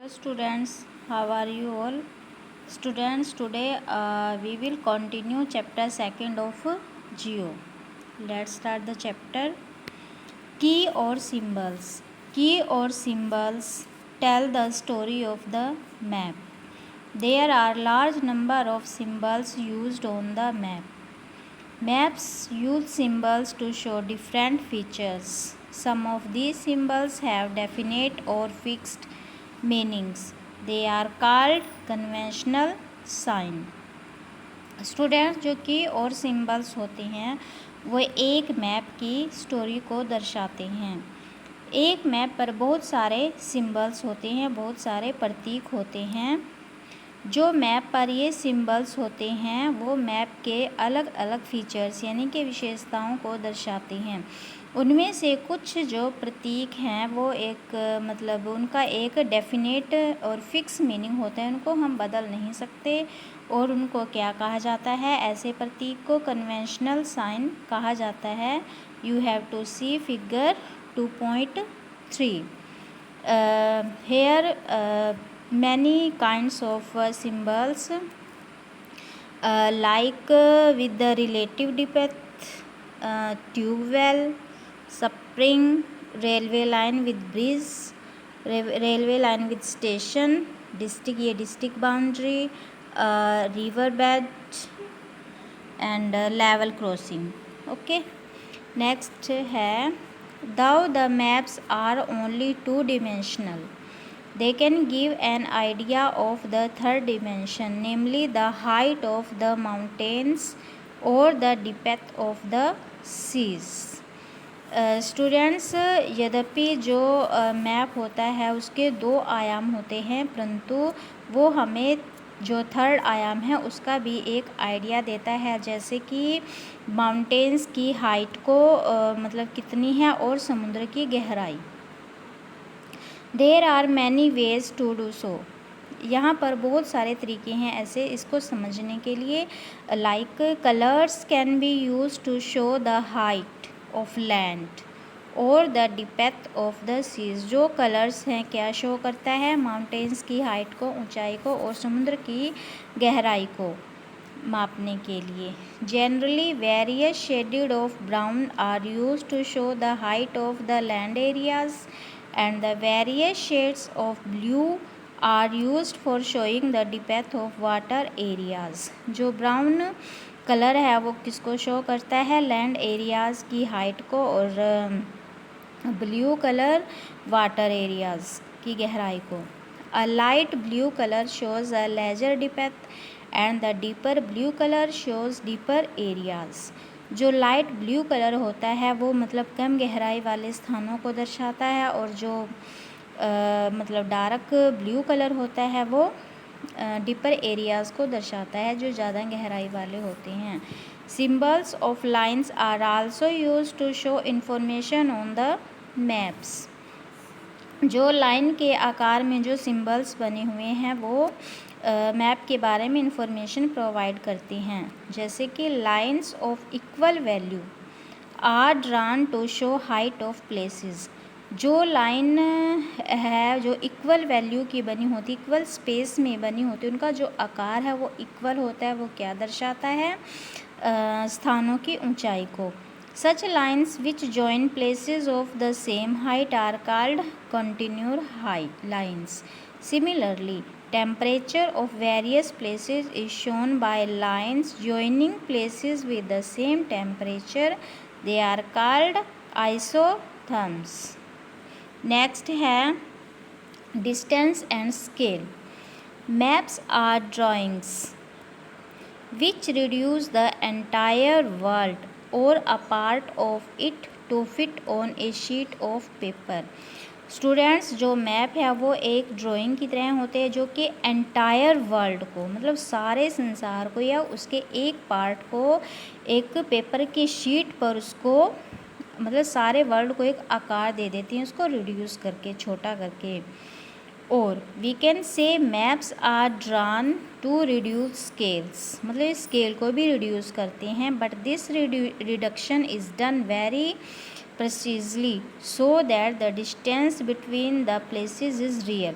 Students, how are you all? Students, today we will continue chapter 2nd of Geo. Let's start the chapter. Key or symbols. Key or symbols tell the story of the map. There are large number of symbols used on the map. Maps use symbols to show different features. Some of these symbols have definite or fixed meanings. They are called conventional sign. Students, जो की और symbols होते हैं वो एक map की story को दर्शाते हैं। एक मैप पर बहुत सारे सिंबल्स होते हैं, बहुत सारे प्रतीक होते हैं। जो मैप पर ये सिंबल्स होते हैं वो मैप के अलग अलग फीचर्स यानी कि विशेषताओं को दर्शाते हैं। उनमें से कुछ जो प्रतीक हैं वो एक उनका एक डेफिनेट और फिक्स मीनिंग होता है, उनको हम बदल नहीं सकते। और उनको क्या कहा जाता है? ऐसे प्रतीक को कन्वेंशनल साइन कहा जाता है। You have to see figure 2.3 here many kinds of symbols like with the relative depth, tube well, spring, railway line with bridge, railway line with station, district ये district boundary, river bed and level crossing. Okay, next है though the maps are only two-dimensional, they can give an idea of the third dimension, namely the height of the mountains or the depth of the seas. Students, यद्यपि जो map होता है उसके दो आयाम होते हैं, परंतु वो हमें जो थर्ड आयाम है उसका भी एक आइडिया देता है, जैसे कि माउंटेन्स की हाइट को मतलब कितनी है और समुद्र की गहराई। There are many ways to do so, यहाँ पर बहुत सारे तरीके हैं ऐसे इसको समझने के लिए। Like colours can be use to show the height of land और the depth of the seas. जो कलर्स हैं क्या शो करता है? माउंटेन्स की हाइट को, ऊंचाई को, और समुद्र की गहराई को मापने के लिए। Generally various shaded of brown are use to show the height of the land areas and the various shades of blue are used for showing the depth of water areas. जो ब्राउन कलर है वो किसको show करता है? Land areas की height को, और blue colour water areas की गहराई को। A light blue color shows a larger depth and the deeper blue color shows deeper areas. जो लाइट ब्लू कलर होता है वो मतलब कम गहराई वाले स्थानों को दर्शाता है, और जो मतलब डार्क ब्लू कलर होता है वो डीपर एरियाज़ को दर्शाता है जो ज़्यादा गहराई वाले होते हैं। Symbols of lines are also use to show information on the maps. जो लाइन के आकार में जो सिंबल्स बने हुए हैं वो मैप के बारे में इंफॉर्मेशन प्रोवाइड करती हैं, जैसे कि lines of equal value are drawn to show height of places. जो लाइन है जो इक्वल वैल्यू की बनी होती, इक्वल स्पेस में बनी होती, उनका जो आकार है वो इक्वल होता है, वो क्या दर्शाता है? स्थानों की ऊंचाई को। Such lines which join places of the same height are called continuous lines. Similarly, temperature of various places is shown by lines joining places with the same temperature. They are called isotherms. Next है distance and scale. Maps are drawings which reduce the entire world or a part of it to fit on a sheet of paper. Students, जो map है वो एक drawing की तरह होते हैं जो कि एंटायर वर्ल्ड को मतलब सारे संसार को या उसके एक पार्ट को एक पेपर की शीट पर उसको मतलब सारे वर्ल्ड को एक आकार दे देती हैं, उसको रिड्यूस करके, छोटा करके। और we can say maps are drawn to reduce scales, मतलब स्केल को भी रिड्यूस करते हैं, but this reduction is done very precisely so that the distance between the places is real.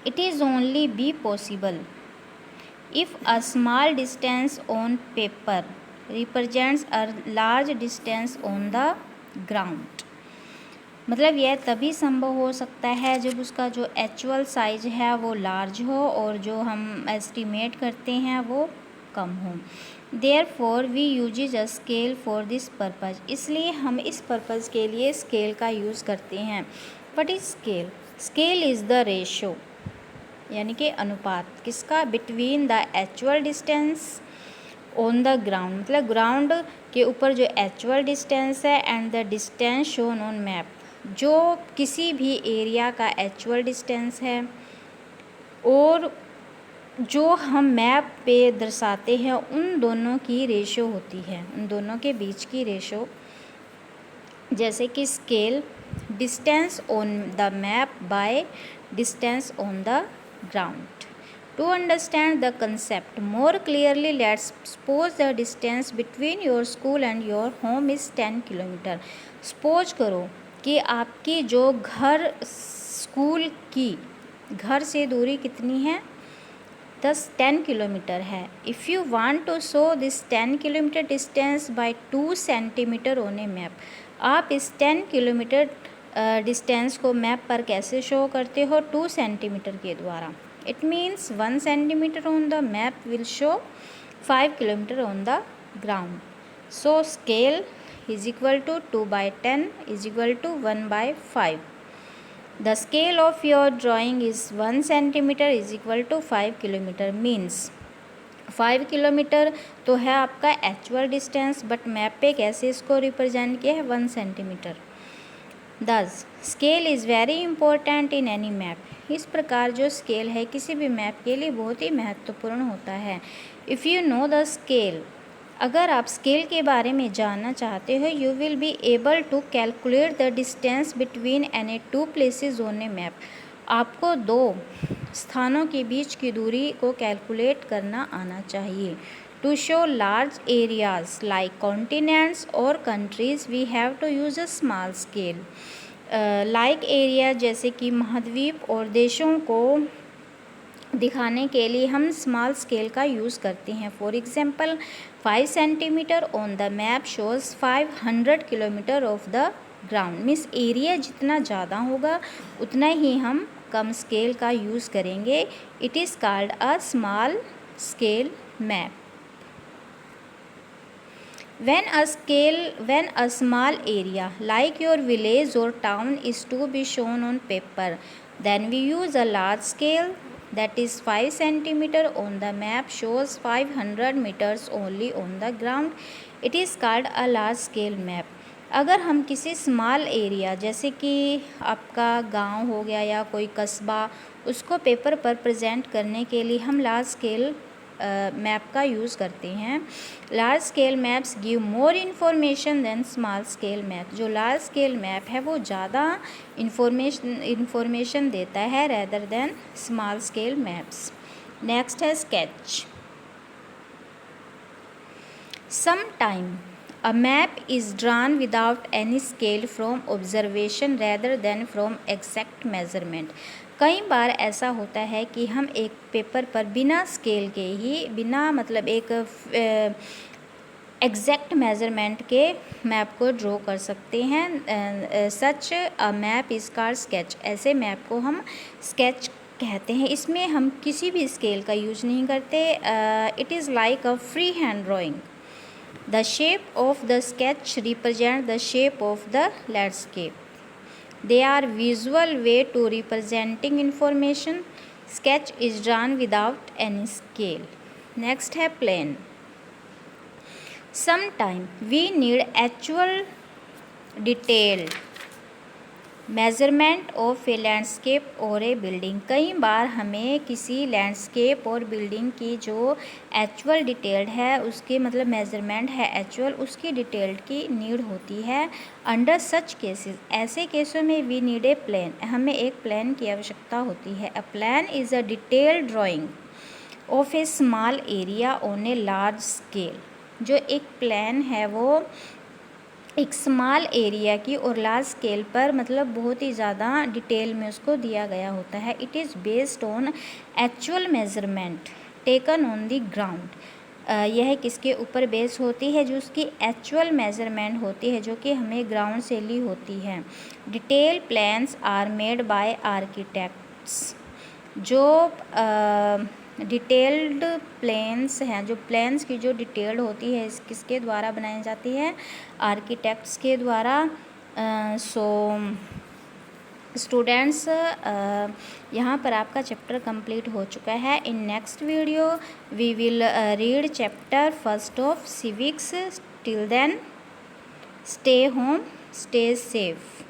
It is only be possible if a small distance on paper represents a large distance on the ground. मतलब यह तभी संभव हो सकता है जब उसका जो एक्चुअल साइज है वो लार्ज हो और जो हम एस्टिमेट करते हैं वो कम हो. Therefore we use a scale for this purpose. इसलिए हम इस पर्पज़ के लिए स्केल का यूज़ करते हैं. What is scale? Scale is the ratio, यानी कि अनुपात किसका, between the actual distance on the ground, मतलब ग्राउंड के ऊपर जो एक्चुअल डिस्टेंस है and the distance shown on map, जो किसी भी एरिया का एक्चुअल डिस्टेंस है और जो हम मैप पे दर्शाते हैं उन दोनों की रेशो होती है, उन दोनों के बीच की रेशो. जैसे कि scale distance on the map by distance on the ground. To understand the concept more clearly, let's suppose the distance between your school and your home is 10 kilometer. Suppose करो कि आपकी जो स्कूल की घर से दूरी कितनी है, 10 किलोमीटर है. If you want to show this 10 kilometer distance by 2 centimeter on a map, आप इस 10 किलोमीटर डिस्टेंस को मैप पर कैसे शो करते हो, 2 सेंटीमीटर के द्वारा. It means 1 centimetre on the map will show 5 kilometre on the ground. So scale is equal to 2/10 is equal to 1/5. The scale of your drawing is 1 centimetre is equal to 5 kilometre. Means 5 kilometre तो है आपका actual distance, but map पे कैसे इसको represent किया है, 1 centimetre. Thus, scale is very important in any map. इस प्रकार जो स्केल है किसी भी मैप के लिए बहुत ही महत्वपूर्ण होता है. If you know the scale, अगर आप स्केल के बारे में जानना चाहते हो, you will be able to calculate the distance between any 2 places on a map. आपको 2 स्थानों के बीच की दूरी को कैलकुलेट करना आना चाहिए. To show large areas like continents or countries, we have to use a small scale. Like area जैसे कि महाद्वीप और देशों को दिखाने के लिए हम स्मॉल स्केल का यूज़ करते हैं. For example 5 centimetre on the map shows 500 kilometre of the ground. Means area जितना ज़्यादा होगा उतना ही हम कम स्केल का यूज़ करेंगे. It is called a small scale map. When a small area like your village or town is to be shown on paper, then we use a large scale, that is 5 centimeter on the map shows 500 meters only on the ground. It is called a large scale map. अगर हम किसी small area जैसे कि आपका गांव हो गया या कोई कस्बा, उसको पेपर पर प्रेजेंट करने के लिए हम लार्ज स्केल मैप का यूज़ करते हैं. Large scale maps give more information than small scale map. जो लार्ज स्केल मैप है वो ज़्यादा इन्फॉर्मेशन देता है rather than small scale maps. Next है sketch. Sometime a map is drawn without any scale from observation rather than from exact measurement. कई बार ऐसा होता है कि हम एक पेपर पर बिना स्केल के ही, बिना मतलब एक एग्जैक्ट मेज़रमेंट के मैप को ड्रॉ कर सकते हैं. Such a map is called sketch. ऐसे मैप को हम स्केच कहते हैं. इसमें हम किसी भी स्केल का यूज नहीं करते. It is like a free hand drawing. The shape of the sketch represent the shape of the landscape. They are visual way to representing information. Sketch is drawn without any scale. Next है plan. Sometimes we need actual detailed measurement of A landscape और ए building. कई बार हमें किसी landscape और building की जो actual detailed है, उसके मतलब मेज़रमेंट है एक्चुअल, उसकी डिटेल्ड की नीड होती है. अंडर सच केसेस, ऐसे केसों में वी नीड ए प्लान. हमें एक प्लान की आवश्यकता होती है. A plan is a detailed drying of A small area on a large scale. जो एक प्लान है वो एक स्मॉल एरिया की और लार्ज स्केल पर मतलब बहुत ही ज़्यादा डिटेल में उसको दिया गया होता है। It is based on actual measurement taken on the ground. यह किसके ऊपर बेस होती है? जो उसकी एक्चुअल मेजरमेंट होती है जो कि हमें ग्राउंड से ली होती है। Detail plans are made by architects. जो डिटेल्ड प्लान्स हैं, जो प्लान्स की जो डिटेल्ड होती है किसके द्वारा बनाई जाती है? आर्किटेक्ट्स के द्वारा। सो स्टूडेंट्स, यहाँ पर आपका चैप्टर कंप्लीट हो चुका है। In next video we will read chapter first of civics. Till then stay home, stay safe.